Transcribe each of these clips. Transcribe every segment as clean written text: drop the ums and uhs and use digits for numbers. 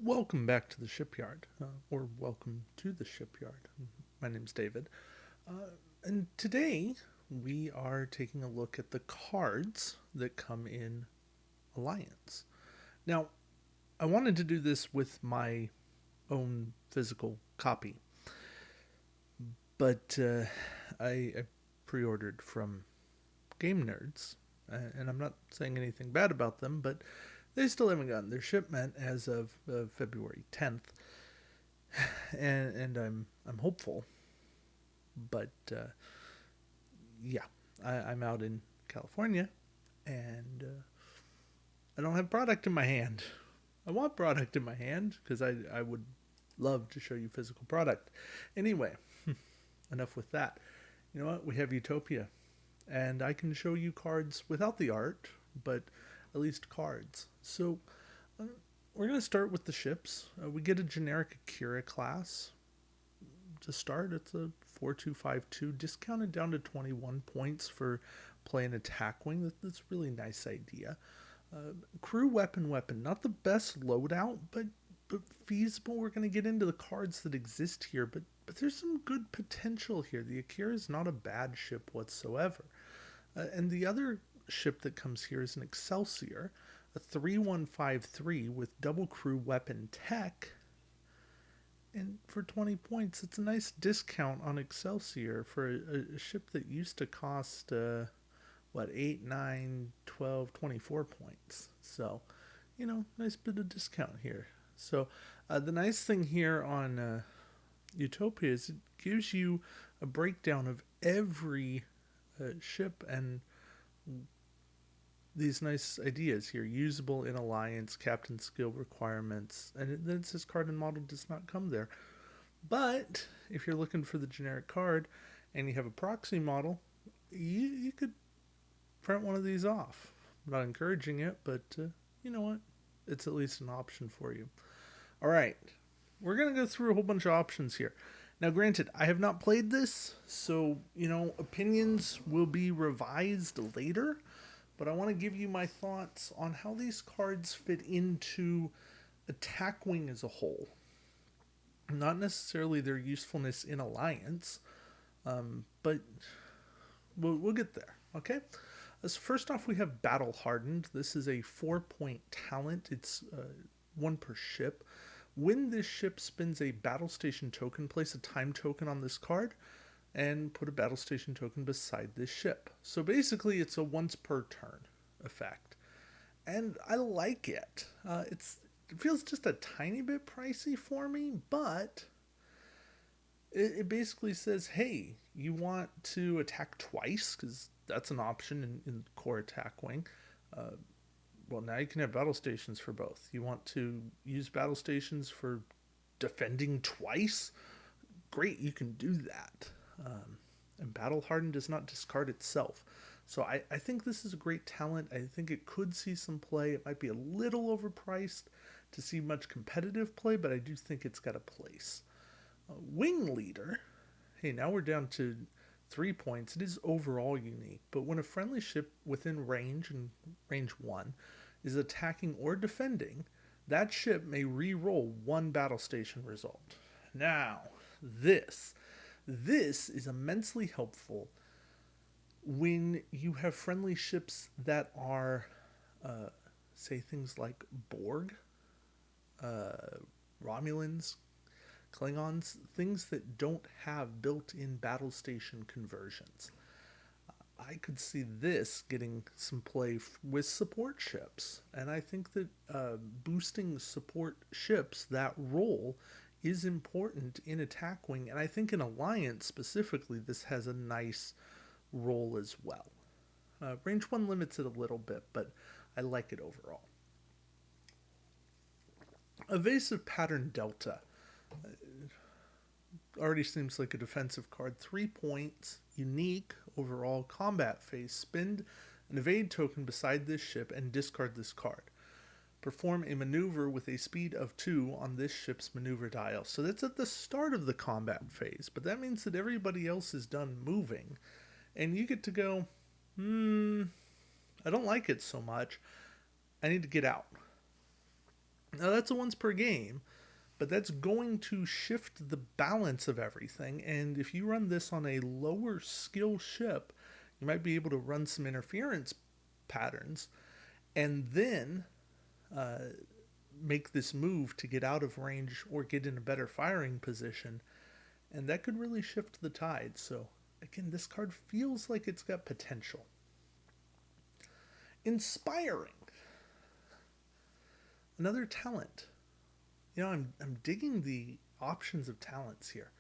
Welcome back to the shipyard, or welcome to the shipyard. My name's David, and today we are taking a look at the cards that come in Alliance. Now, I wanted to do this with my own physical copy, but I pre ordered from Game Nerds, and I'm not saying anything bad about them, but they still haven't gotten their shipment as of February 10th, and I'm hopeful, but yeah, I'm out in California, and I don't have product in my hand. I want product in my hand because I would love to show you physical product. Anyway, enough with that. You know what? We have Utopia, and I can show you cards without the art, but at least cards. So uh, we're going to start with the ships. We get a generic Akira class to start. It's a 4252, discounted down to 21 points for playing attack wing. That's a really nice idea. Crew weapon, not the best loadout, but feasible. We're going to get into the cards that exist here, but there's some good potential here. The Akira is not a bad ship whatsoever. And the other ship that comes here is an Excelsior, a 3153 with double crew weapon tech. And for 20 points, it's a nice discount on Excelsior for a ship that used to cost, 8, 9, 12, 24 points. So, nice bit of discount here. So, the nice thing here on Utopia is it gives you a breakdown of every ship and these nice ideas here, usable in alliance, captain skill requirements, and then it says card and model does not come there. But if you're looking for the generic card and you have a proxy model, you could print one of these off. I'm not encouraging it, but you know what? It's at least an option for you. All right, we're going to go through a whole bunch of options here. Now, granted, I have not played this, so, opinions will be revised later, but I want to give you my thoughts on how these cards fit into Attack Wing as a whole. Not necessarily their usefulness in Alliance, but we'll get there, okay? So first off, we have Battle Hardened. This is a 4-point talent. It's one per ship. When this ship spins a battle station token, place a time token on this card and put a battle station token beside this ship. So basically, it's a once per turn effect. And I like it. It feels just a tiny bit pricey for me, but it basically says, hey, you want to attack twice, because that's an option in core attack wing. Uh, well, now you can have battle stations for both. You want to use battle stations for defending twice? Great, you can do that. And Battle Hardened does not discard itself. So I think this is a great talent. I think it could see some play. It might be a little overpriced to see much competitive play, but I do think it's got a place. Wing Leader, hey, now we're down to 3 points. It is overall unique, but when a friendly ship within range and range 1 is attacking or defending, that ship may re-roll one battle station result. Now, this is immensely helpful when you have friendly ships that are, say, things like Borg, uh, Romulans, Klingons, things that don't have built in battle station conversions. I could see this getting some play with support ships, and I think that boosting support ships, that role, is important in attack wing, and I think in alliance specifically, this has a nice role as well. Range 1 limits it a little bit, but I like it overall. Evasive Pattern Delta already seems like a defensive card. 3 points, unique, overall combat phase. Spend an evade token beside this ship and discard this card. Perform a maneuver with a speed of 2 on this ship's maneuver dial. So that's at the start of the combat phase, but that means that everybody else is done moving, and you get to go, I don't like it so much. I need to get out. Now that's a once per game, but that's going to shift the balance of everything. And if you run this on a lower skill ship, you might be able to run some interference patterns and then uh, make this move to get out of range or get in a better firing position. And that could really shift the tide. So, again, this card feels like it's got potential. Inspiring. Another talent. I'm digging the options of talents here.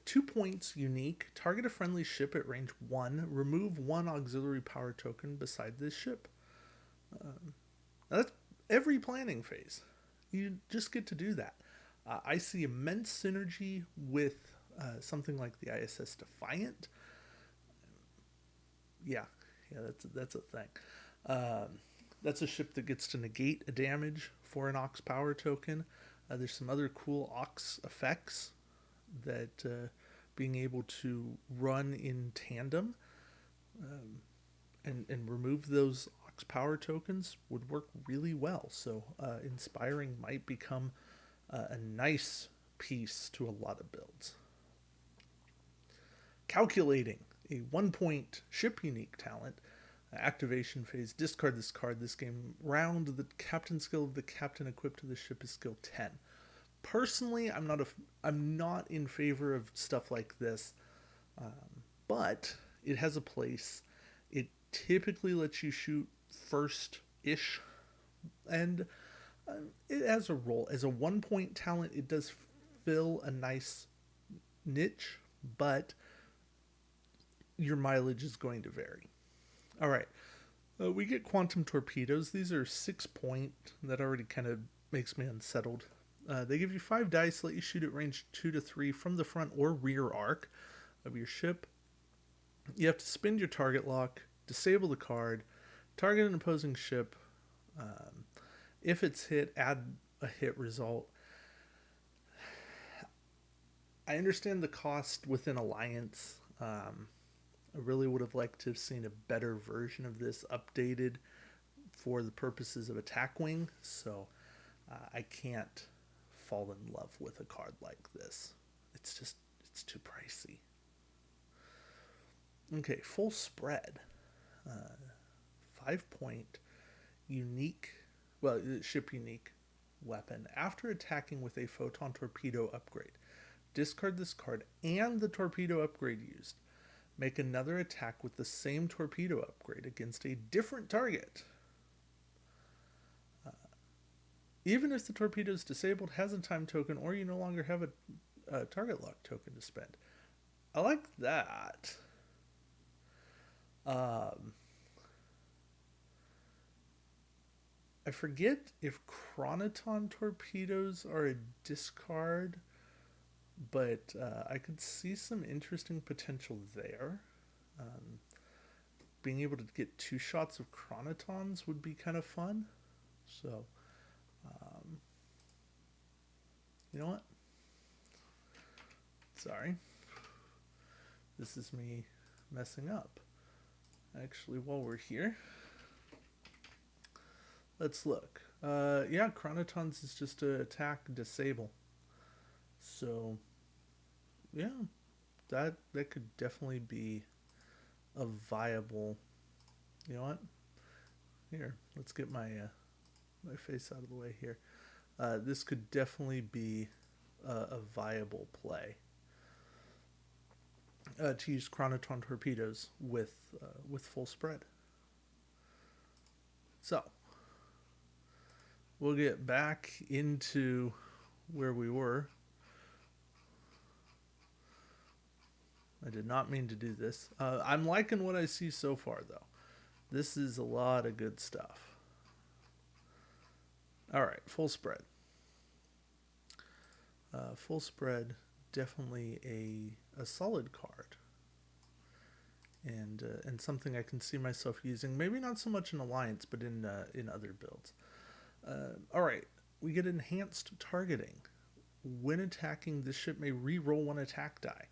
2 points, unique. Target a friendly ship at range 1. Remove 1 auxiliary power token beside this ship. Now that's every planning phase. You just get to do that. I see immense synergy with something like the ISS Defiant. Yeah, that's a thing. That's a ship that gets to negate a damage for an Ox power token. There's some other cool Ox effects that being able to run in tandem and remove those Ox power tokens would work really well. So Inspiring might become a nice piece to a lot of builds. Calculating, a 1 point ship unique talent. Activation phase, discard this card this game round. The captain skill of the captain equipped to the ship is skill 10. Personally, I'm not in favor of stuff like this, but it has a place. It typically lets you shoot first-ish, and it has a role. As a 1 point talent, it does fill a nice niche, but your mileage is going to vary. All right. We get Quantum Torpedoes. These are 6 point. That already kind of makes me unsettled. They give you 5 dice, let you shoot at range 2 to 3 from the front or rear arc of your ship. You have to spend your target lock, disable the card, target an opposing ship. If it's hit, add a hit result. I understand the cost within Alliance. I really would have liked to have seen a better version of this updated for the purposes of Attack Wing, so I can't fall in love with a card like this. It's too pricey. Okay, Full Spread. 5 point, unique, ship unique weapon. After attacking with a Photon Torpedo upgrade, discard this card and the torpedo upgrade used. Make another attack with the same torpedo upgrade against a different target. Even if the torpedo is disabled, has a time token, or you no longer have a target lock token to spend. I like that. I forget if Chronoton torpedoes are a discard, but I could see some interesting potential there. Being able to get 2 shots of Chronotons would be kind of fun. So, you know what? Sorry. This is me messing up. Actually, while we're here, let's look. Yeah, Chronotons is just to attack, disable. So, yeah, that could definitely be a viable. You know what? Here, let's get my my face out of the way here. This could definitely be a viable play. To use Chronoton torpedoes with Full Spread. So we'll get back into where we were. I did not mean to do this. I'm liking what I see so far, though. This is a lot of good stuff. All right, Full Spread. Full Spread, definitely a solid card. And something I can see myself using. Maybe not so much in Alliance, but in other builds. All right, we get Enhanced Targeting. When attacking, this ship may re-roll 1 attack die.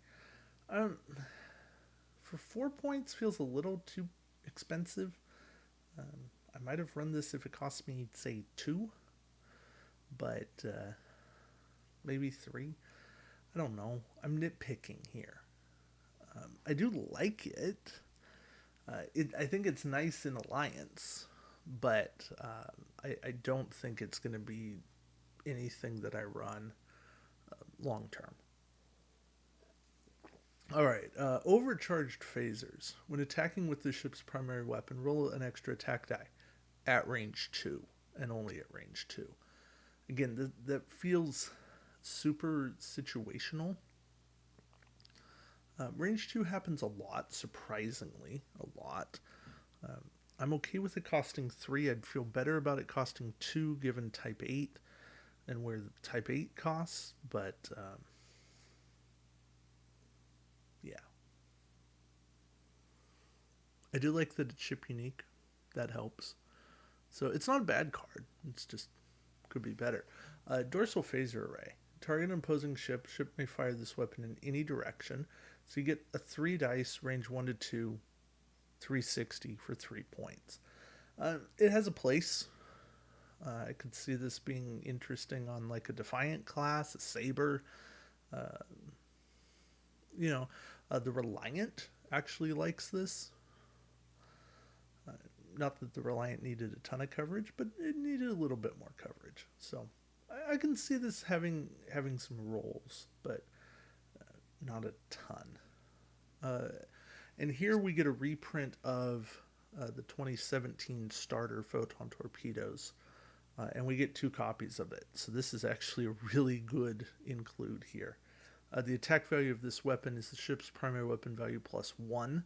For 4 points feels a little too expensive. I might have run this if it cost me, say, 2. but maybe 3. I don't know. I'm nitpicking here. I do like it. I think it's nice in Alliance, but I don't think it's going to be anything that I run long term. Alright, Overcharged Phasers. When attacking with the ship's primary weapon, roll an extra attack die at range 2, and only at range 2. Again, that feels super situational. Range 2 happens a lot, surprisingly, a lot. I'm okay with it costing 3. I'd feel better about it costing 2 given Type 8 and where the Type 8 costs, but yeah. I do like that it's ship unique. That helps. So it's not a bad card. It's just could be better. Dorsal Phaser Array. Target an opposing ship. Ship may fire this weapon in any direction. So you get a 3 dice, range 1 to 2, 360 for 3 points. It has a place. I could see this being interesting on like a Defiant class, a Saber. Uh, the Reliant actually likes this. Not that the Reliant needed a ton of coverage, but it needed a little bit more coverage. So I can see this having some roles, but not a ton. And here we get a reprint of the 2017 starter Photon Torpedoes, and we get 2 copies of it. So this is actually a really good include here. The attack value of this weapon is the ship's primary weapon value plus 1.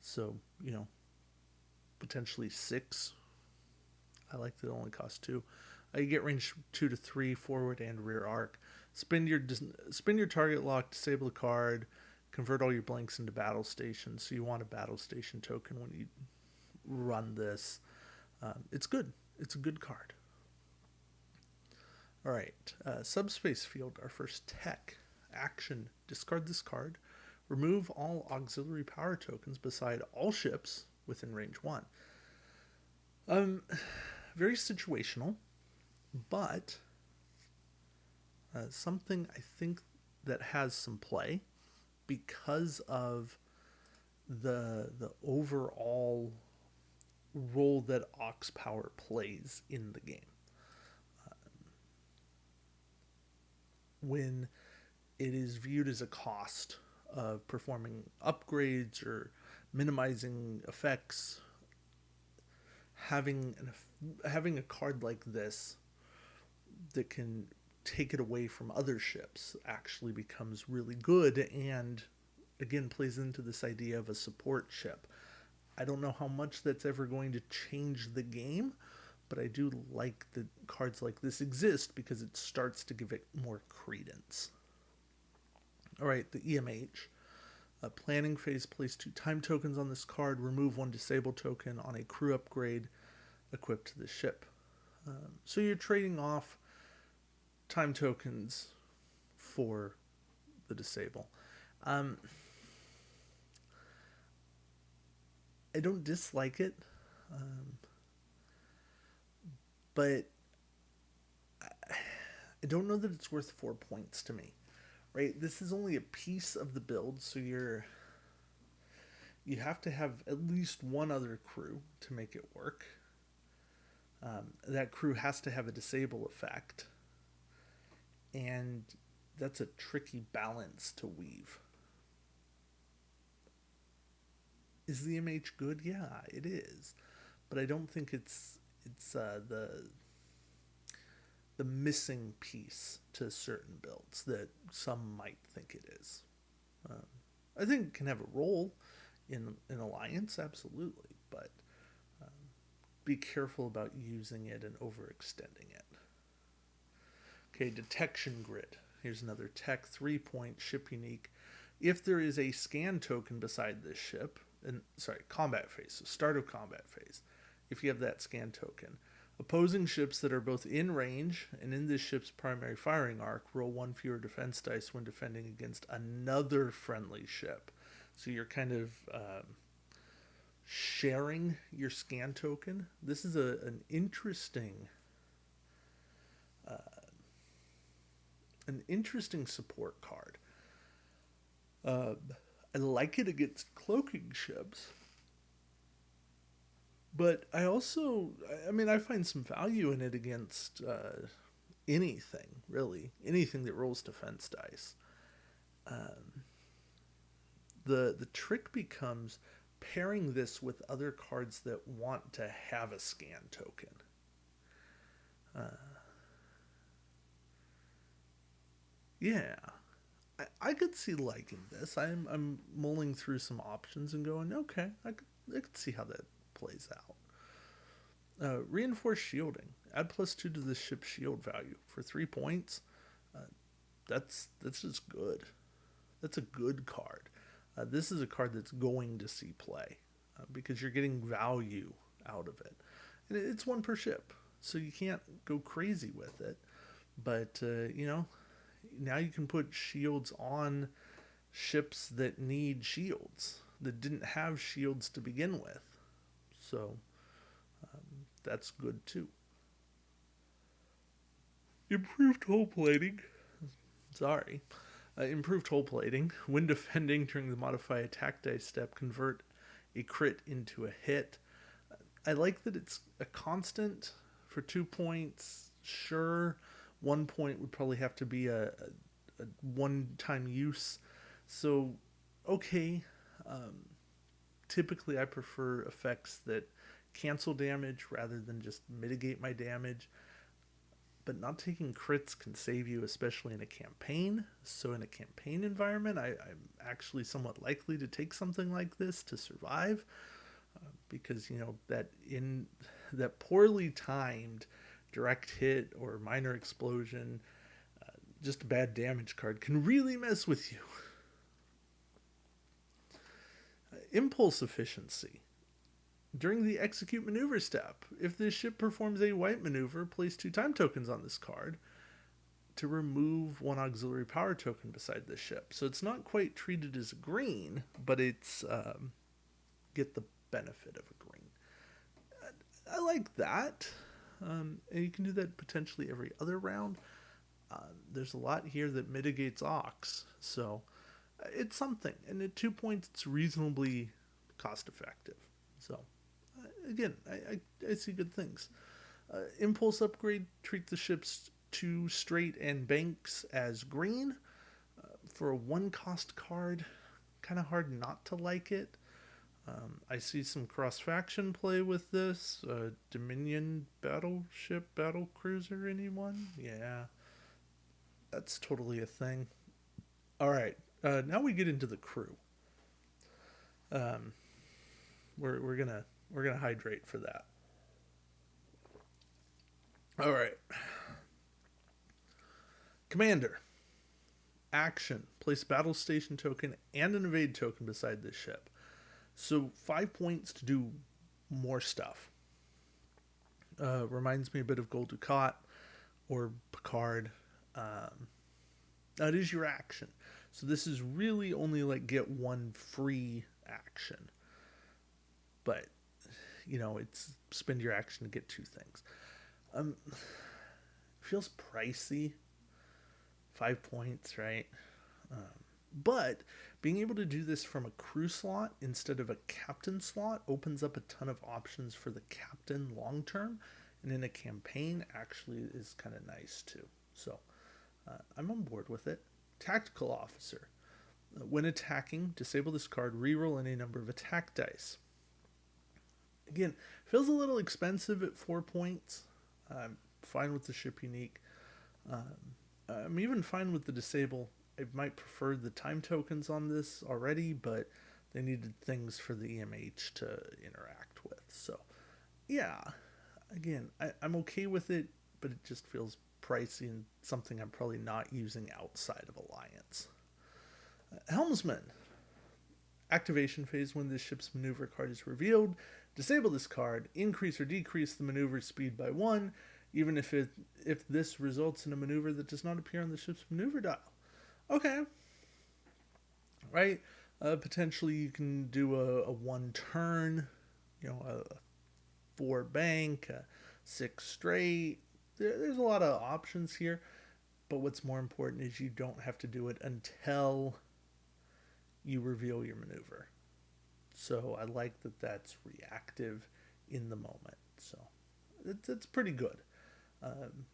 So, potentially 6. I like that it only costs 2. You get range 2 to 3, forward and rear arc. Spin your target lock, disable the card, convert all your blanks into battle stations. So you want a battle station token when you run this. It's good. It's a good card. All right, Subspace Field, our first tech. Action, discard this card. Remove all auxiliary power tokens beside all ships within range 1. Very situational, but something I think that has some play because of the overall role that aux power plays in the game. When it is viewed as a cost of performing upgrades or minimizing effects, having a card like this that can take it away from other ships actually becomes really good, and again plays into this idea of a support ship. I don't know how much that's ever going to change the game, but I do like that cards like this exist because it starts to give it more credence. All right, the EMH. Planning phase, place 2 time tokens on this card. Remove 1 disable token on a crew upgrade equipped to the ship. So you're trading off time tokens for the disable. I don't dislike it, but I don't know that it's worth 4 points to me. Right? This is only a piece of the build, so you have to have at least one other crew to make it work. That crew has to have a disable effect, and that's a tricky balance to weave. Is the MH good? Yeah, it is, but I don't think it's the missing piece to certain builds that some might think it is. I think it can have a role in Alliance, absolutely, but be careful about using it and overextending it. Okay, Detection Grid. Here's another tech 3-point ship unique. If there is a scan token beside this ship, combat phase, so start of combat phase, if you have that scan token, opposing ships that are both in range and in this ship's primary firing arc roll 1 fewer defense dice when defending against another friendly ship. So you're kind of sharing your scan token. This is an interesting an interesting support card. Uh, I like it against cloaking ships, but I find some value in it against anything, really. Anything that rolls defense dice. Um, the trick becomes pairing this with other cards that want to have a scan token. Uh, yeah, I could see liking this. I'm mulling through some options and going, okay, I could see how that plays out. Reinforced shielding. Add +2 to the ship's shield value for 3 points. Uh, that's just good. That's a good card. This is a card that's going to see play because you're getting value out of it, and it's one per ship, so you can't go crazy with it. But now you can put shields on ships that need shields that didn't have shields to begin with. So that's good too. Improved hull plating. Sorry. Improved hull plating. When defending during the modify attack dice step, convert a crit into a hit. I like that it's a constant for 2 points. Sure, 1 point would probably have to be a one-time use. So, okay. Um, Typically, I prefer effects that cancel damage rather than just mitigate my damage. But not taking crits can save you, especially in a campaign. So, in a campaign environment, I'm actually somewhat likely to take something like this to survive, because that poorly timed direct hit or minor explosion, just a bad damage card can really mess with you. Impulse efficiency. During the execute maneuver step, if the ship performs a white maneuver, place 2 time tokens on this card to remove 1 auxiliary power token beside the ship. So it's not quite treated as a green, but it's get the benefit of a green. I like that. And you can do that potentially every other round. There's a lot here that mitigates Ox, so it's something. And at 2 points, it's reasonably cost effective. So, again, I see good things. Impulse upgrade, treat the ship's 2 straight and banks as green. For a 1 cost card, kind of hard not to like it. I see some cross-faction play with this. Dominion battleship, battle cruiser, anyone? Yeah, that's totally a thing. All right, now we get into the crew. Um, we're gonna hydrate for that. All right, Commander. Action. Place battle station token and an evade token beside this ship. So 5 points to do more stuff. Reminds me a bit of Gul Dukat or Picard. That is your action. So this is really only like get 1 free action. But, it's spend your action to get 2 things. Feels pricey. 5 points, right? But being able to do this from a crew slot instead of a captain slot opens up a ton of options for the captain long term, and in a campaign actually is kind of nice too. So I'm on board with it. Tactical officer. When attacking, disable this card, reroll any number of attack dice. Again, feels a little expensive at 4 points. I'm fine with the ship unique. I'm even fine with the disable. I might prefer the time tokens on this already, but they needed things for the EMH to interact with. So, yeah, again, I'm okay with it, but it just feels pricey and something I'm probably not using outside of Alliance. Helmsman. Activation phase when this ship's maneuver card is revealed. Disable this card. Increase or decrease the maneuver speed by 1, even if this results in a maneuver that does not appear on the ship's maneuver dial. Okay. Right? Potentially you can do a 1 turn, a 4 bank, a 6 straight. There's a lot of options here, But what's more important is you don't have to do it until you reveal your maneuver. So I like that that's reactive in the moment. So it's pretty good. Um,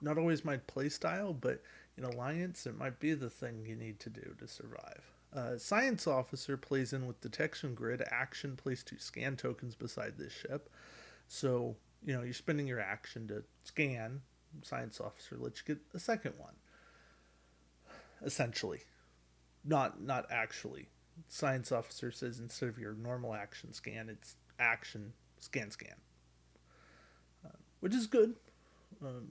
Not always my play style, but in Alliance, it might be the thing you need to do to survive. Science Officer plays in with Detection Grid. Action, place 2 scan tokens beside this ship. So, you're spending your action to scan. Science Officer lets you get a second one. Essentially. Not actually. Science Officer says instead of your normal action scan, it's action scan. Which is good. Um,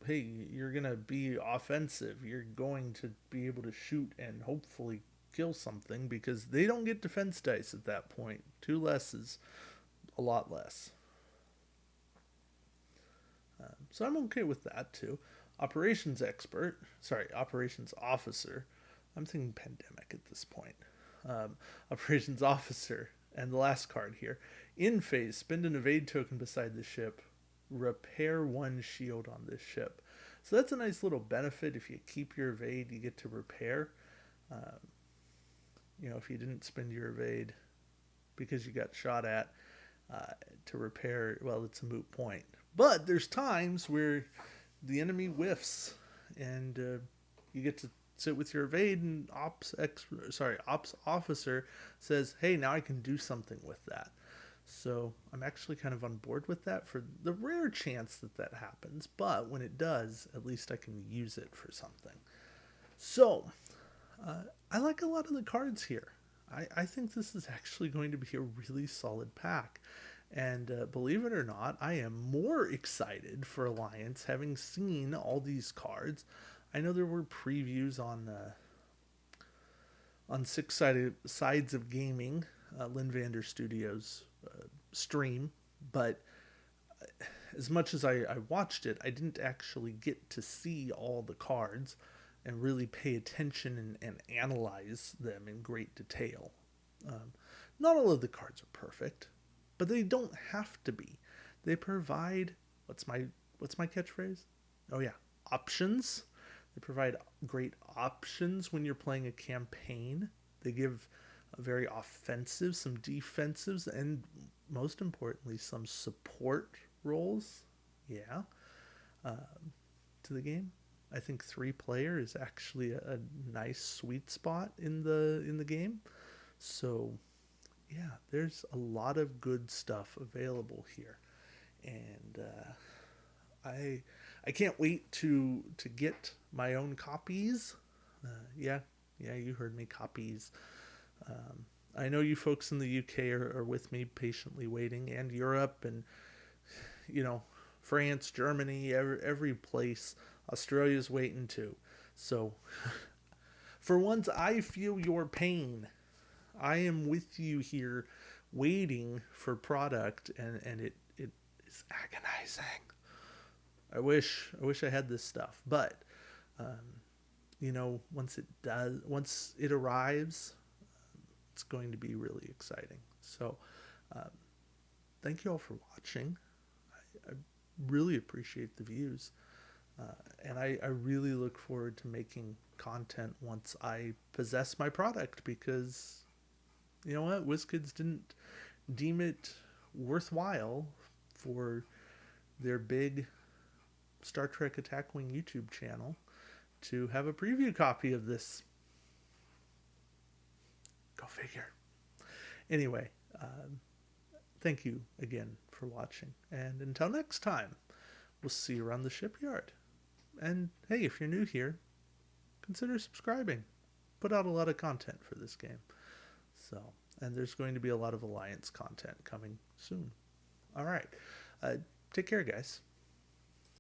hey, you're going to be offensive. You're going to be able to shoot and hopefully kill something because they don't get defense dice at that point. 2 less is a lot less. So I'm okay with that too. Operations Officer. I'm thinking pandemic at this point. Operations Officer, and the last card here. In phase, spend an evade token beside the ship. Repair 1 shield on this ship. So that's a nice little benefit. If you keep your evade, you get to repair. Um, if you didn't spend your evade because you got shot at to repair, well, it's a moot point. But there's times where the enemy whiffs and you get to sit with your evade, and ops officer says, hey, now I can do something with that. So I'm actually kind of on board with that for the rare chance that happens. But when it does, at least I can use it for something. So I like a lot of the cards here. I think this is actually going to be a really solid pack. And believe it or not, I am more excited for Alliance having seen all these cards. I know there were previews on Six Sides of Gaming, Lynn Vander Studios stream, but as much as I watched it, I didn't actually get to see all the cards and really pay attention and analyze them in great detail. Not all of the cards are perfect, but they don't have to be. They provide what's my catchphrase? Oh yeah, options. They provide great options when you're playing a campaign. They give a very offensive, some defensives, and most importantly, some support roles. Yeah, to the game. I think 3-player is actually a nice sweet spot in the game. So yeah, there's a lot of good stuff available here, and I can't wait to get my own copies. Yeah, you heard me, copies. I know you folks in the UK are with me, patiently waiting, and Europe, and France, Germany, every place. Australia's waiting too. So, for once, I feel your pain. I am with you here, waiting for product, and it is agonizing. I wish I had this stuff, but once it arrives, it's going to be really exciting. So, um, thank you all for watching. I really appreciate the views. And I really look forward to making content once I possess my product, because you know what? WizKids didn't deem it worthwhile for their big Star Trek Attack Wing YouTube channel to have a preview copy of this. Go figure. Anyway, thank you again for watching. And until next time, we'll see you around the shipyard. And hey, if you're new here, consider subscribing. Put out a lot of content for this game. So, and there's going to be a lot of Alliance content coming soon. All right. Take care, guys.